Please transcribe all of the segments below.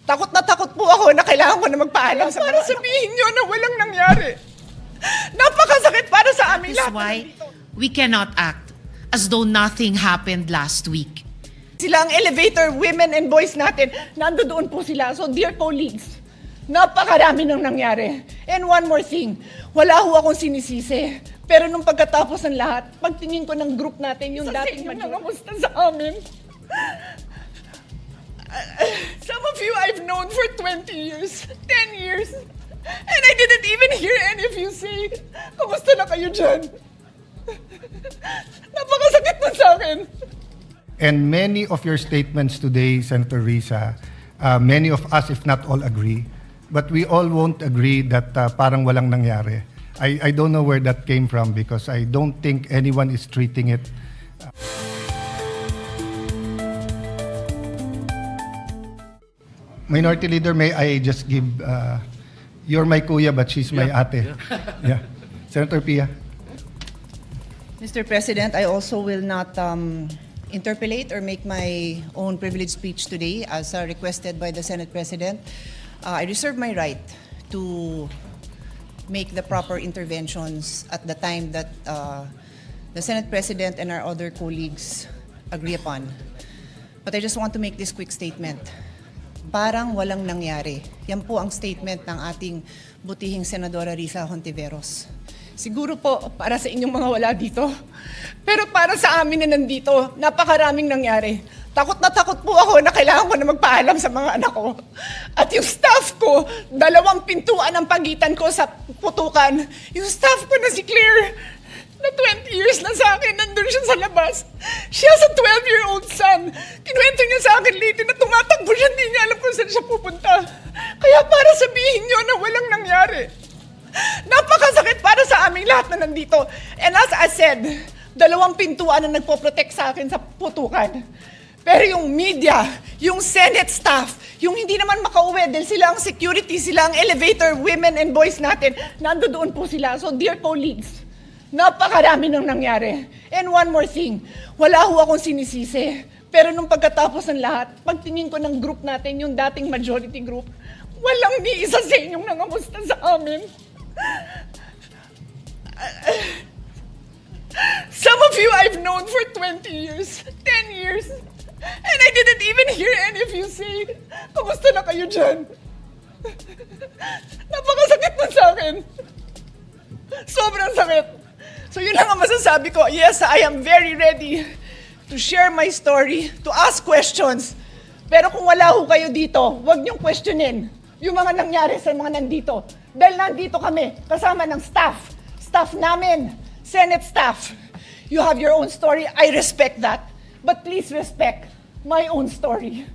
Takot na takot po ako na kailangan ko na magpaalam sa para sabihin nyo na walang nangyari. Napakasakit para sa amin This is lahat. why we cannot act as though nothing happened last week. Sila ang elevator women and boys natin. Nandoon po sila. So dear colleagues, napakarami nang nangyari. And one more thing, wala ho akong sinisisi. Pero nung pagkatapos ng lahat, pagtingin ko ng group natin, yung dating nangangamusta sa amin. Some of you I've known for 20 years, 10 years. And I didn't even hear any of you say, kumusta na kayo dyan? Napakasakit nun sa akin. And many of your statements today, Senator Risa, many of us, if not all, agree. But we all won't agree that parang walang nangyari. I don't know where that came from because I don't think anyone is treating it. Minority Leader, may I just give, you're my kuya but she's my ate. Yeah. Senator Pia. Mr. President, I also will not interpolate or make my own privileged speech today as requested by the Senate President. I reserve my right to make the proper interventions at the time that the Senate President and our other colleagues agree upon. But I just want to make this quick statement. Parang walang nangyari. Yan po ang statement ng ating butihing Senadora Risa Hontiveros. Siguro po para sa inyong mga wala dito. Pero para sa amin na nandito, napakaraming nangyari. Takot na takot po ako na kailangan ko na magpaalam sa mga anak ko. At yung staff ko, 2 pintuan ang pagitan ko sa putukan. Yung staff ko na si Claire, na 20 years na sa akin, nandun siya sa labas. Siya sa 12-year-old son. Kinuwento niya sa akin late na tumatakbo siya, hindi niya alam kung saan siya pupunta. Kaya para sabihin niyo na walang nangyari. Napakasakit para sa aming lahat na nandito. And as I said, 2 pintuan ang nagpo-protect sa akin sa putukan. Pero yung media, yung Senate staff, yung hindi naman makauwi dahil sila ang security, sila ang elevator women and boys natin, nandoon po sila. So dear colleagues, napakarami nang nangyari. And one more thing, wala ho akong sinisisi. Pero nung pagkatapos ng lahat, pagtingin ko ng group natin, yung dating majority group, walang ni isa sa inyong nangamusta sa amin. Some of you I've known for 20 years, 10 years. And I didn't even hear any of you say, kumusta na kayo dyan? Napakasakit nun sa akin. Sobrang sakit. So yun lang ang masasabi ko. Yes, I am very ready to share my story, to ask questions. Pero kung wala ho kayo dito, huwag niyong questionin yung mga nangyari sa mga nandito. Dahil nandito kami, kasama ng staff. Staff namin, Senate staff. You have your own story. I respect that. But please respect my own story.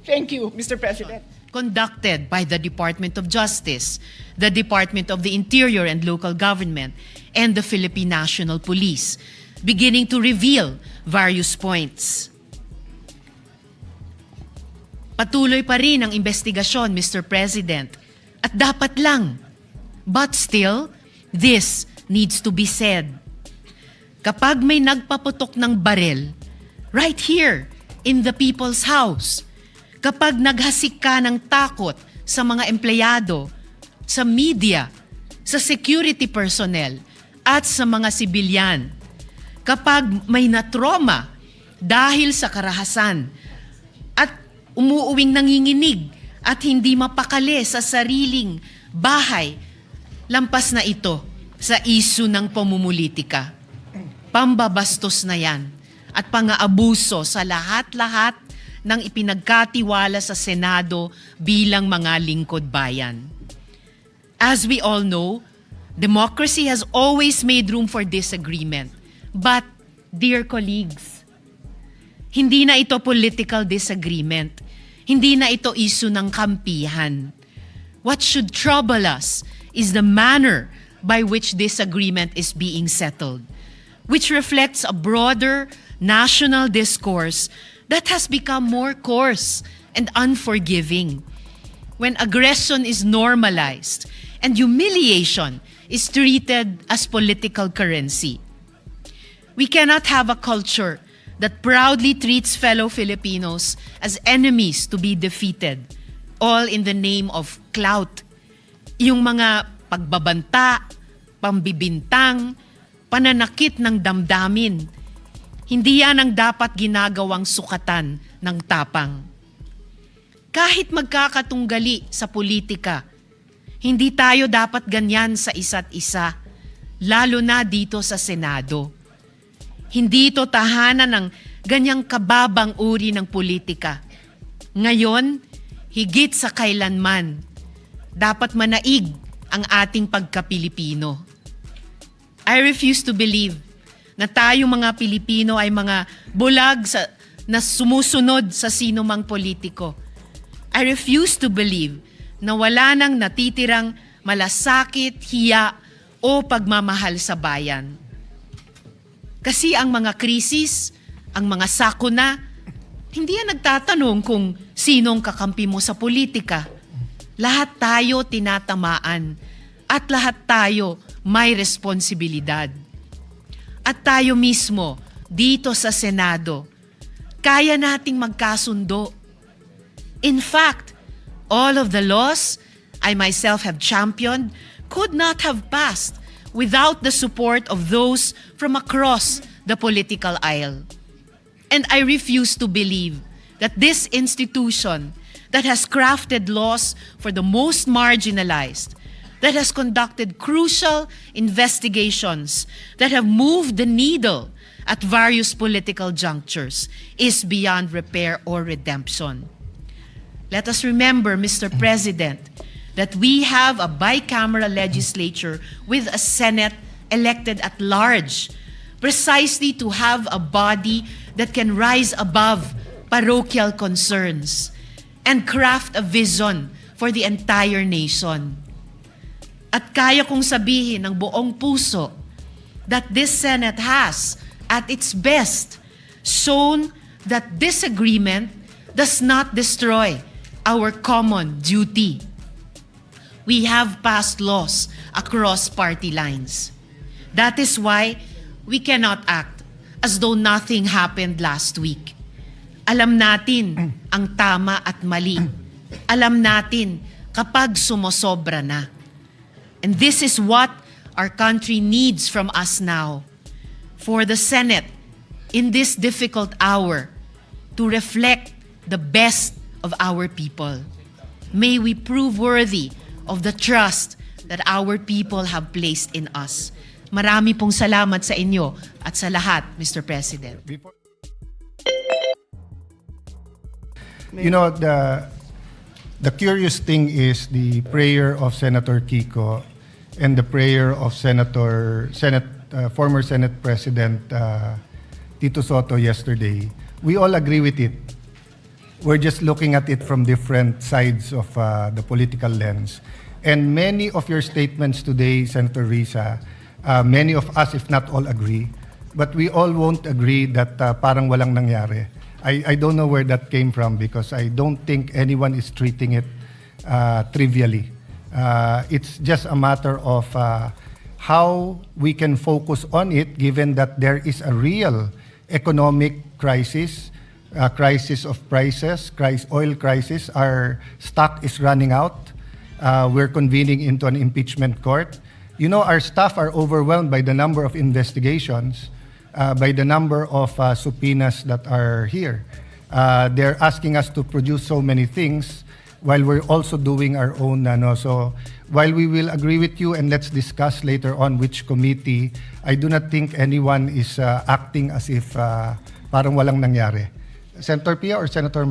Thank you, Mr. President. Conducted by the Department of Justice, the Department of the Interior and Local Government, and the Philippine National Police, beginning to reveal various points. Patuloy pa rin ang investigasyon, Mr. President, at dapat lang. But still, this needs to be said. Kapag may nagpaputok ng barel, right here in the people's house, kapag naghasik ka ng takot sa mga empleyado, sa media, sa security personnel, at sa mga sibilyan, kapag may natroma dahil sa karahasan, at umuuwing nanginginig at hindi mapakali sa sariling bahay, lampas na ito sa isyu ng pamumulitika. Pambabastos na yan at pang-aabuso sa lahat-lahat ng ipinagkatiwala sa Senado bilang mga lingkod bayan. As we all know, democracy has always made room for disagreement. But, dear colleagues, hindi na ito political disagreement. Hindi na ito issue ng kampihan. What should trouble us is the manner by which this agreement is being settled, which reflects a broader national discourse that has become more coarse and unforgiving. When aggression is normalized and humiliation is treated as political currency. We cannot have a culture that proudly treats fellow Filipinos as enemies to be defeated, all in the name of clout. Yung mga pagbabanta, pambibintang, pananakit ng damdamin, hindi yan ang dapat ginagawang sukatan ng tapang. Kahit magkakatunggali sa politika, hindi tayo dapat ganyan sa isa't isa, lalo na dito sa Senado. Hindi ito tahanan ng ganyang kababang uri ng politika. Ngayon, higit sa kailanman, dapat manaig ang ating pagka-Pilipino. I refuse to believe na tayong mga Pilipino ay mga bulag na sumusunod sa sino mang politiko. I refuse to believe na wala nang natitirang malasakit, hiya o pagmamahal sa bayan. Kasi ang mga krisis, ang mga sakuna, hindi yan nagtatanong kung sinong kakampi mo sa politika. Lahat tayo tinatamaan at lahat tayo may responsibilidad. At tayo mismo, dito sa Senado, kaya nating magkasundo. In fact, all of the laws I myself have championed could not have passed without the support of those from across the political aisle. And I refuse to believe that this institution that has crafted laws for the most marginalized, that has conducted crucial investigations, that have moved the needle at various political junctures, is beyond repair or redemption. Let us remember, Mr. President, that we have a bicameral legislature with a Senate elected at large, precisely to have a body that can rise above parochial concerns and craft a vision for the entire nation. At kaya kong sabihin ng buong puso that this Senate has, at its best, shown that disagreement does not destroy our common duty. We have passed laws across party lines. That is why we cannot act as though nothing happened last week. Alam natin ang tama at mali. Alam natin kapag sumosobra na. And this is what our country needs from us now. For the Senate, in this difficult hour, to reflect the best of our people. May we prove worthy of the trust that our people have placed in us. Marami pong salamat sa inyo at sa lahat, Mr. President. You know, the curious thing is the prayer of Senator Kiko and the prayer of former Senate President Tito Soto yesterday. We all agree with it. We're just looking at it from different sides of the political lens. And many of your statements today, Senator Risa, many of us, if not all, agree. But we all won't agree that parang walang nangyari. I don't know where that came from because I don't think anyone is treating it trivially. It's just a matter of how we can focus on it given that there is a real economic crisis, crisis of prices, oil crisis. Our stock is running out. We're convening into an impeachment court. You know, our staff are overwhelmed by the number of investigations, by the number of subpoenas that are here. They're asking us to produce so many things while we're also doing our own. So while we will agree with you and let's discuss later on which committee, I do not think anyone is acting as if parang walang nangyari. Senator Pia or Senator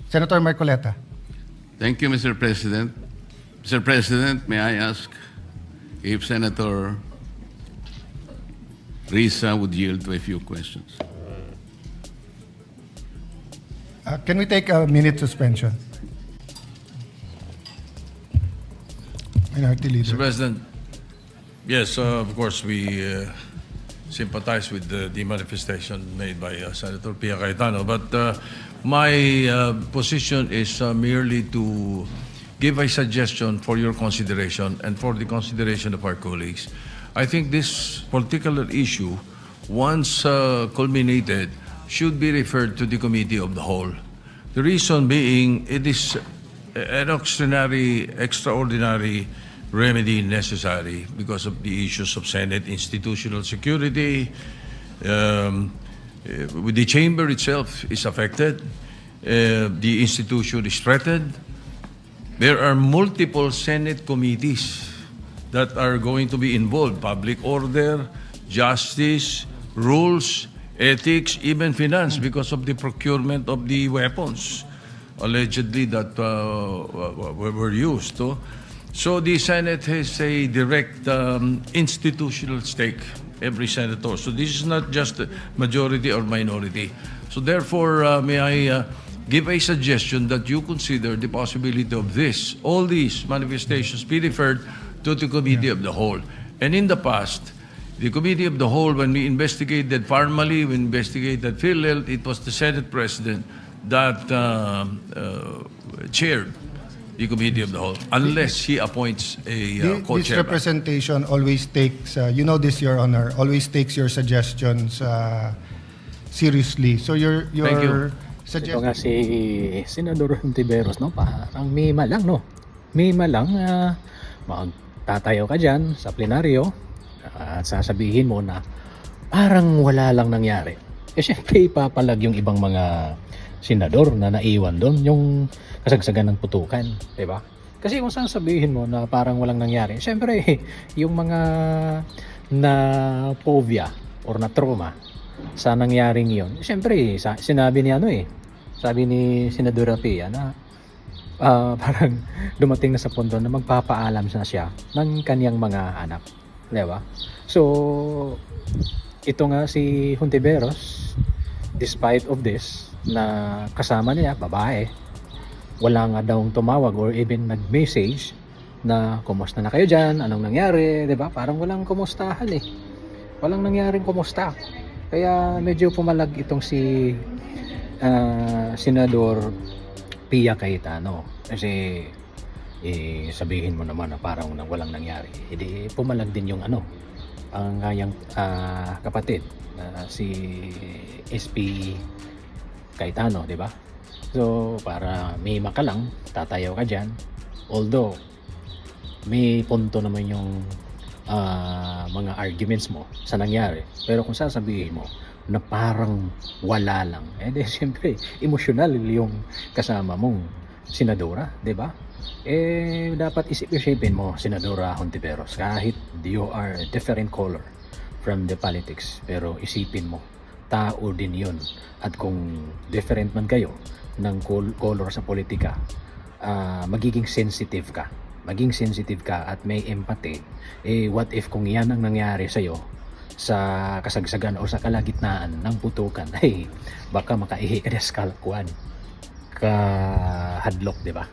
Marcoleta? Thank you, Mr. President. Mr. President, may I ask if Senator Risa would yield to a few questions? Can we take a minute suspension? Minority Leader. Mr. President, yes, of course, we sympathize with the manifestation made by Senator Pia Cayetano. But my position is merely to give a suggestion for your consideration and for the consideration of our colleagues. I think this particular issue, once culminated, should be referred to the Committee of the Whole. The reason being, it is an extraordinary remedy necessary because of the issues of Senate institutional security. With the chamber itself is affected. The institution is threatened. There are multiple Senate committees that are going to be involved: public order, justice, rules, ethics, even finance, because of the procurement of the weapons allegedly that were used. So the Senate has a direct institutional stake, every senator. So this is not just a majority or minority. So therefore, may I give a suggestion that you consider the possibility of all these manifestations be referred to the Committee of the Whole. And in the past, the Committee of the Whole, when we investigated Parmali, we investigated PhilHealth, it was the Senate President that chaired the Committee of the Whole, unless he appoints a This co-chairman. representation always takes, you know this, Your Honor, always takes your suggestions seriously. So your Thank you. Ito nga si Senador Hontiveros, no? Parang mima lang, no? Mima lang, magtatayo ka dyan sa plenaryo at sasabihin mo na parang wala lang nangyari. Eh, syempre, ipapalag yung ibang mga senador na naiwan doon, yung kasagsagan ng putukan, di ba? Kasi kung sasabihin mo na parang walang nangyari, syempre, yung mga na phobia or na trauma sa nangyaring yun, syempre, sinabi ni sabi ni Senadora Pia na parang dumating na sa punto na magpapaalam na siya ng kanyang mga anak, di ba? So, ito nga si Hontiveros, despite of this, na kasama niya, babae, wala nga daw tumawag or even nag-message na kumusta na kayo dyan, anong nangyari, di ba? Parang walang kumustahan eh. Walang nangyaring kumusta. Kaya medyo pumalag itong si Senador Pia Cayetano. Kasi sabihin mo naman na parang walang nangyari. Hindi pumalag din yung ang kanyang kapatid si SP Cayetano, di ba? So, para may ka lang, tatayo ka dyan. Although, may punto naman yung mga arguments mo sa nangyari. Pero kung sasabihin mo na parang wala lang, di siyempre, emosyonal yung kasama mong senadora, di ba? Dapat isipin mo, Senadora Hontiveros, kahit you are a different color from the politics, pero isipin mo, tao din yun. At kung different man kayo ng color sa politika, magiging sensitive ka. Maging sensitive ka at may empathy. What if kung yan ang nangyari sa'yo sa kasagsagan o sa kalagitnaan ng putukan, baka makaihi ka na sa kahadlok, di ba?